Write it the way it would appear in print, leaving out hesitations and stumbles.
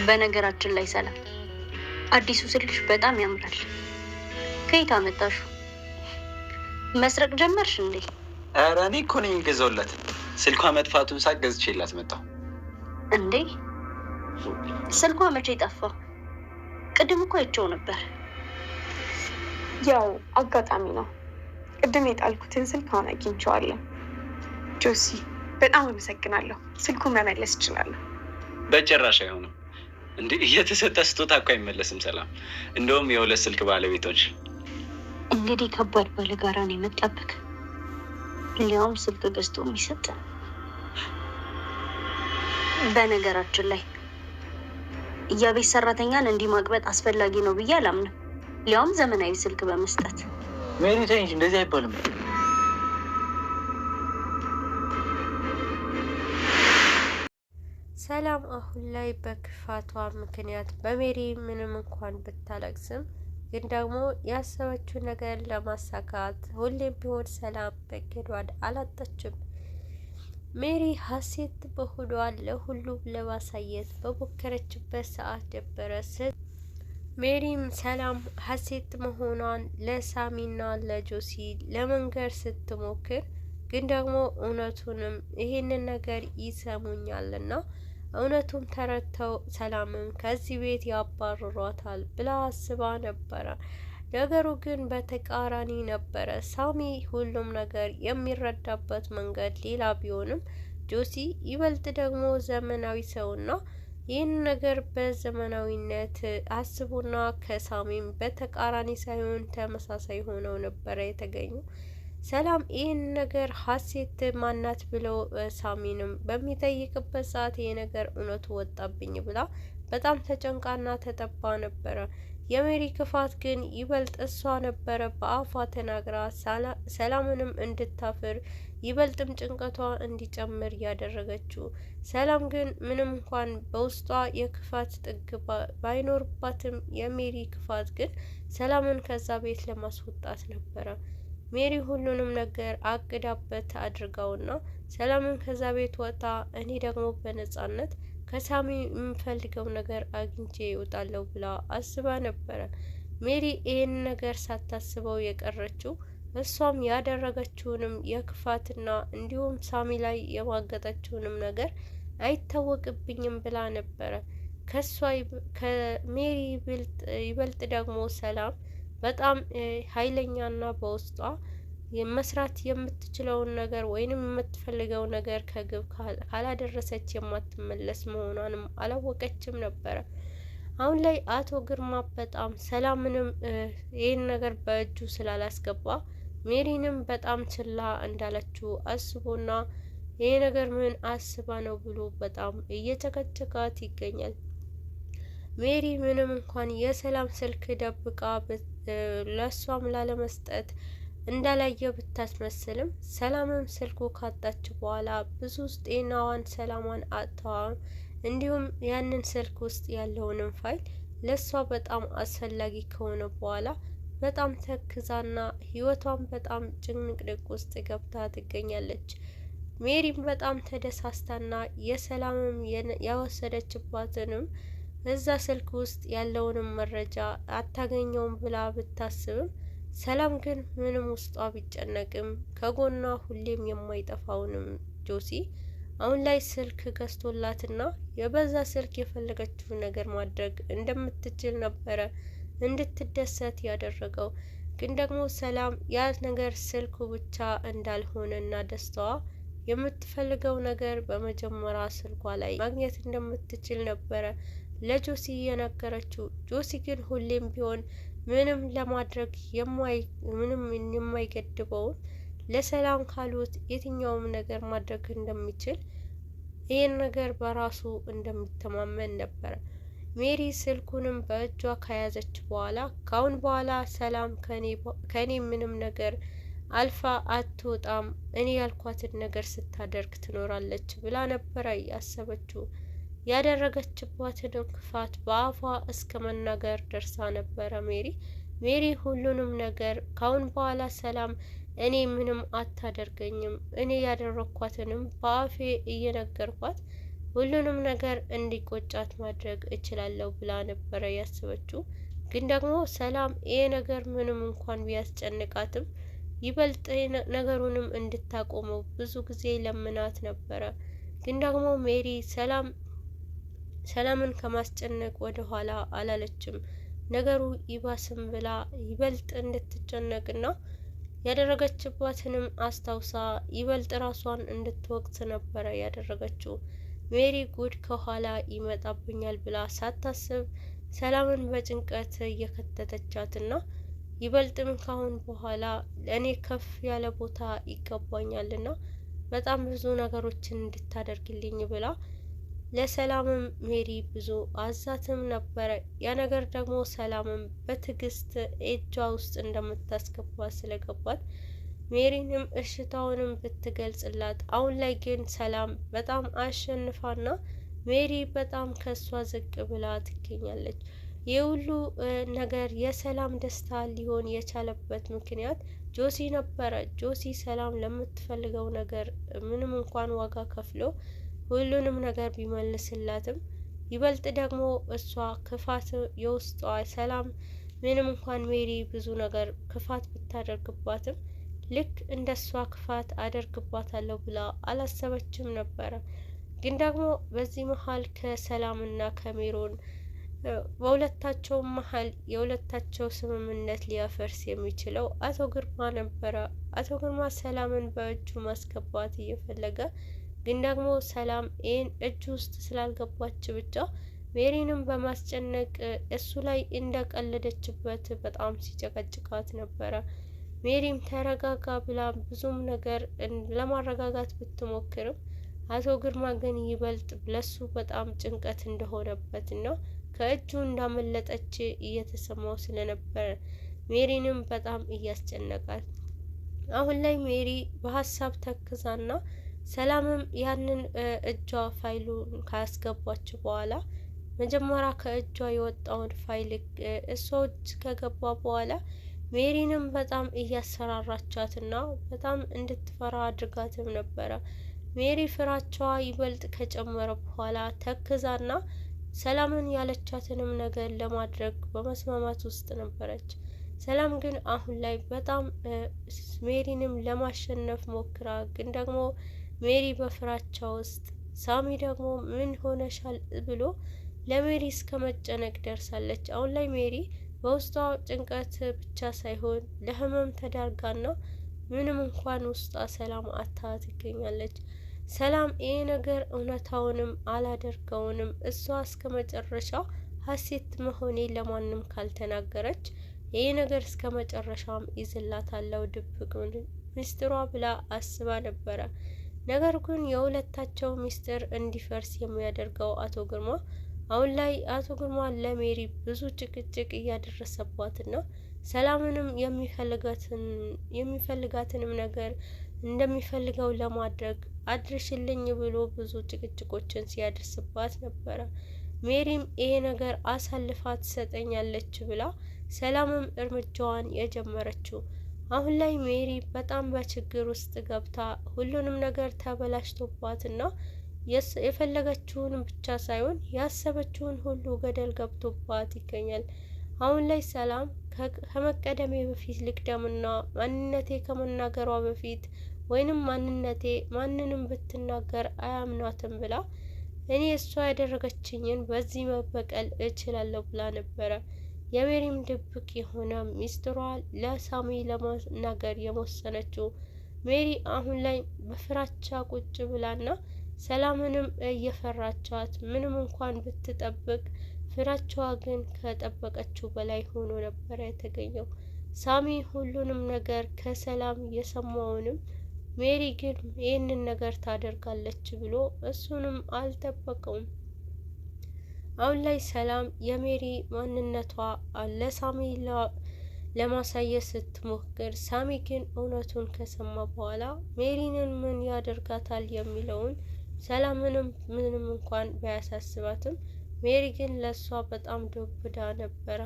በነገራችን ላይ ሰላም፣ አዲሱ ስልክሽ በጣም ያምራል። ከየት አመጣሹ? መስረቅ ጀመርሽ እንዴ? ኧረ እኔ እኮ ነኝ የገዛሁላት። ስልኳ መጥፋቱን ሳቅ ገዝቼላት መጣሁ። እንዴ ስልኳ መቼ ጠፋ? ቅድም እኮ አይቼው ነበር። ያው አጋጣሚ ነው። ቅድም የጣልኩትን ስልክ አሁን አግኝቼዋለሁ። ጆሲ በጣም አመሰግናለሁ። ስልኩን መመለስ እችላለሁ? በጭራሽ አይሆንም። እንዴ እየተሰጠ ስጦታ እኮ አይመለስም ሰላም። እንደውም የሁለት ስልክ ባለቤቶች። እንግዲህ ከባድ ባለጋራ ነው የመጣብክ። ሊያውም ስልክ ገዝቶ የሚሰጥ። በነገራችን ላይ የቤት ሰራተኛን እንዲህ ማግበጥ አስፈላጊ ነው ብዬ አላምንም። ሊያውም ዘመናዊ ስልክ በመስጠት። ሜሪ ተይ እንጂ እንደዚህ አይባልም። ሰላም አሁን ላይ በክፋቷ ምክንያት በሜሪ ምንም እንኳን ብታለቅስም ግን ደግሞ ያሰበችው ነገር ለማሳካት ሁሌም ቢሆን ሰላም በእቅዷን አላጣችም። ሜሪ ሀሴት በሆዷ ለሁሉም ለማሳየት በሞከረችበት ሰዓት ነበረ ሜሪም ሰላም ሀሴት መሆኗን ለሳሚና ለጆሲ ለመንገር ስትሞክር ግን ደግሞ እውነቱንም ይሄንን ነገር ይሰሙኛልና እውነቱን ተረድተው ሰላምን ከዚህ ቤት ያባርሯታል ብላ አስባ ነበረ። ነገሩ ግን በተቃራኒ ነበረ። ሳሚ ሁሉም ነገር የሚረዳበት መንገድ ሌላ ቢሆንም ጆሲ ይበልጥ ደግሞ ዘመናዊ ሰውና ይህን ነገር በዘመናዊነት አስቡና ከሳሚም በተቃራኒ ሳይሆን ተመሳሳይ ሆነው ነበረ የተገኙ። ሰላም ይህን ነገር ሀሴት ማናት ብለው ሳሚንም በሚጠይቅበት ሰዓት ይህ ነገር እውነቱ ወጣብኝ ብላ በጣም ተጨንቃና ተጠባ ነበረ። የሜሪ ክፋት ግን ይበልጥ እሷ ነበረ በአፏ ተናግራ ሰላምንም እንድታፍር ይበልጥም ጭንቀቷ እንዲጨምር ያደረገችው። ሰላም ግን ምንም እንኳን በውስጧ የክፋት ጥግ ባይኖርባትም የሜሪ ክፋት ግን ሰላምን ከዛ ቤት ለማስወጣት ነበረ። ሜሪ ሁሉንም ነገር አቅዳበት አድርጋውና ሰላምን ከዛ ቤት ወጣ እኔ ደግሞ በነጻነት ከሳሚ የምፈልገው ነገር አግኝቼ ይወጣለሁ ብላ አስባ ነበረ። ሜሪ ይህን ነገር ሳታስበው የቀረችው እሷም ያደረገችውንም የክፋትና እንዲሁም ሳሚ ላይ የማገጠችውንም ነገር አይታወቅብኝም ብላ ነበረ። ከሷ ከሜሪ ይበልጥ ደግሞ ሰላም በጣም ኃይለኛና በውስጧ መስራት የምትችለውን ነገር ወይንም የምትፈልገው ነገር ከግብ ካላደረሰች የማትመለስ መሆኗንም አላወቀችም ነበረ። አሁን ላይ አቶ ግርማ በጣም ሰላምንም ይህን ነገር በእጁ ስላላስገባ ሜሪንም በጣም ችላ እንዳለችው አስቦና ይህ ነገር ምን አስባ ነው ብሎ በጣም እየጨቀጨቃት ይገኛል። ሜሪ ምንም እንኳን የሰላም ስልክ ደብቃ ለሷም ላለመስጠት እንዳላየ ብታስመስልም ሰላምም ስልኩ ካጣች በኋላ ብዙ ጤናዋን ሰላሟን አጥተዋል። እንዲሁም ያንን ስልክ ውስጥ ያለውንም ፋይል ለሷ በጣም አስፈላጊ ከሆነ በኋላ በጣም ተክዛና ህይወቷን በጣም ጭንቅንቅ ውስጥ ገብታ ትገኛለች። ሜሪም በጣም ተደሳስታና የሰላምም ያወሰደችባትንም እዛ ስልክ ውስጥ ያለውንም መረጃ አታገኘውም ብላ ብታስብም ሰላም ግን ምንም ውስጧ ቢጨነቅም ከጎኗ ሁሌም የማይጠፋውንም ጆሲ አሁን ላይ ስልክ ገዝቶላትና የበዛ ስልክ የፈለገችው ነገር ማድረግ እንደምትችል ነበረ እንድትደሰት ያደረገው። ግን ደግሞ ሰላም ያ ነገር ስልኩ ብቻ እንዳልሆነና ደስታዋ የምትፈልገው ነገር በመጀመሪያ ስልኳ ላይ ማግኘት እንደምትችል ነበረ ለጆሲ የነገረችው። ጆሲ ግን ሁሌም ቢሆን ምንም ለማድረግ ምንም የማይገድበውን ለሰላም ካሉት የትኛውም ነገር ማድረግ እንደሚችል ይህን ነገር በራሱ እንደሚተማመን ነበረ። ሜሪ ስልኩንም በእጇ ከያዘች በኋላ ካሁን በኋላ ሰላም ከኔ ምንም ነገር አልፋ አትወጣም፣ እኔ ያልኳትን ነገር ስታደርግ ትኖራለች ብላ ነበረ ያሰበችው። ያደረገችባትን ክፋት በአፏ እስከ መናገር ደርሳ ነበረ። ሜሪ ሁሉንም ነገር ካሁን በኋላ ሰላም እኔ ምንም አታደርገኝም፣ እኔ ያደረኳትንም በአፌ እየነገርኳት ሁሉንም ነገር እንዲቆጫት ማድረግ እችላለሁ ብላ ነበረ ያሰበችው። ግን ደግሞ ሰላም ይሄ ነገር ምንም እንኳን ቢያስጨንቃትም ይበልጥ ነገሩንም እንድታቆመው ብዙ ጊዜ ለምናት ነበረ። ግን ደግሞ ሜሪ ሰላምን ከማስጨነቅ ወደ ኋላ አላለችም። ነገሩ ይባስም ብላ ይበልጥ እንድትጨነቅና ያደረገችባትንም አስታውሳ ይበልጥ ራሷን እንድትወቅስ ነበረ ያደረገችው። ሜሪ ጉድ ከኋላ ይመጣብኛል ብላ ሳታስብ ሰላምን በጭንቀት እየከተተቻትና ይበልጥም ካሁን በኋላ ለእኔ ከፍ ያለ ቦታ ይገባኛልና በጣም ብዙ ነገሮችን እንድታደርግልኝ ብላ ለሰላምም ሜሪ ብዙ አዛትም ነበረ። ያ ነገር ደግሞ ሰላምም በትዕግስት እጇ ውስጥ እንደምታስገባ ስለገባት ሜሪንም እሽታውንም ብትገልጽላት፣ አሁን ላይ ግን ሰላም በጣም አሸንፋና ሜሪ በጣም ከሷ ዝቅ ብላ ትገኛለች። ይህ ሁሉ ነገር የሰላም ደስታ ሊሆን የቻለበት ምክንያት ጆሲ ነበረ። ጆሲ ሰላም ለምትፈልገው ነገር ምንም እንኳን ዋጋ ከፍሎ ሁሉንም ነገር ቢመልስላትም ይበልጥ ደግሞ እሷ ክፋት የውስጧ ሰላም ምንም እንኳን ሜሪ ብዙ ነገር ክፋት ብታደርግባትም ልክ እንደ እሷ ክፋት አደርግባታለሁ ብላ አላሰበችም ነበረ። ግን ደግሞ በዚህ መሀል ከሰላምና ከሜሮን በሁለታቸው መሀል የሁለታቸው ስምምነት ሊያፈርስ የሚችለው አቶ ግርማ ነበረ። አቶ ግርማ ሰላምን በእጁ ማስገባት እየፈለገ ግን ደግሞ ሰላም ይህን እጁ ውስጥ ስላልገባች ብቻ ሜሪንም በማስጨነቅ እሱ ላይ እንደቀለደችበት በጣም ሲጨቀጭቃት ነበረ። ሜሪም ተረጋጋ ብላ ብዙም ነገር ለማረጋጋት ብትሞክርም አቶ ግርማ ግን ይበልጥ ለሱ በጣም ጭንቀት እንደሆነበትና ከእጁ እንዳመለጠች እየተሰማው ስለነበረ ሜሪንም በጣም እያስጨነቃት፣ አሁን ላይ ሜሪ በሀሳብ ተክዛና ሰላምም ያንን እጇ ፋይሉን ካስገባች በኋላ መጀመሪያ ከእጇ የወጣውን ፋይል እሷ እጅ ከገባ በኋላ ሜሪንም በጣም እያሰራራቻትና በጣም እንድትፈራ አድርጋትም ነበረ። ሜሪ ፍራቻዋ ይበልጥ ከጨመረ በኋላ ተክዛና ሰላምን ያለቻትንም ነገር ለማድረግ በመስማማት ውስጥ ነበረች። ሰላም ግን አሁን ላይ በጣም ሜሪንም ለማሸነፍ ሞክራ ግን ደግሞ ሜሪ በፍራቻ ውስጥ ሳሚ ደግሞ ምን ሆነሻል ብሎ ለሜሪ እስከ መጨነቅ ደርሳለች። አሁን ላይ ሜሪ በውስጧ ጭንቀት ብቻ ሳይሆን ለህመም ተዳርጋና ምንም እንኳን ውስጧ ሰላም አታ ትገኛለች። ሰላም ይሄ ነገር እውነታውንም አላደርገውንም እሷ እስከ መጨረሻው ሀሴት መሆኔ ለማንም ካልተናገረች ይሄ ነገር እስከ መጨረሻም ይዝላታለው ድብቅ ሚስጥሯ ብላ አስባ ነበረ። ነገር ግን የሁለታቸው ሚስጥር እንዲፈርስ የሚያደርገው አቶ ግርማ አሁን ላይ አቶ ግርማ ለሜሪ ብዙ ጭቅጭቅ እያደረሰባትና ሰላምንም የሚፈልጋትንም ነገር እንደሚፈልገው ለማድረግ አድርሽልኝ ብሎ ብዙ ጭቅጭቆችን ሲያደርስባት ነበረ። ሜሪም ይሄ ነገር አሳልፋ ትሰጠኛለች ብላ ሰላምም እርምጃዋን የጀመረችው። አሁን ላይ ሜሪ በጣም በችግር ውስጥ ገብታ ሁሉንም ነገር ተበላሽቶባትና የፈለገችውን ብቻ ሳይሆን ያሰበችውን ሁሉ ገደል ገብቶባት ይገኛል። አሁን ላይ ሰላም ከመቀደሜ በፊት ልቅደምና ማንነቴ ከመናገሯ በፊት ወይንም ማንነቴ ማንንም ብትናገር አያምናትም ብላ እኔ እሷ ያደረገችኝን በዚህ መበቀል እችላለሁ ብላ ነበረ። የሜሪም ድብቅ የሆነ ሚስጥሯ ለሳሚ ለመናገር የወሰነችው። ሜሪ አሁን ላይ በፍራቻ ቁጭ ብላና ሰላምንም እየፈራቻት ምንም እንኳን ብትጠብቅ ፍራቻዋ ግን ከጠበቀችው በላይ ሆኖ ነበር የተገኘው። ሳሚ ሁሉንም ነገር ከሰላም የሰማውንም ሜሪ ግን ይህንን ነገር ታደርጋለች ብሎ እሱንም አልጠበቀውም። አሁን ላይ ሰላም የሜሪ ማንነቷ ለሳሚ ለማሳየት ስትሞክር፣ ሳሚ ግን እውነቱን ከሰማ በኋላ ሜሪንን ምን ያደርጋታል የሚለውን ሰላምንም ምንም እንኳን ባያሳስባትም ሜሪ ግን ለሷ በጣም ዱብዳ ነበረ።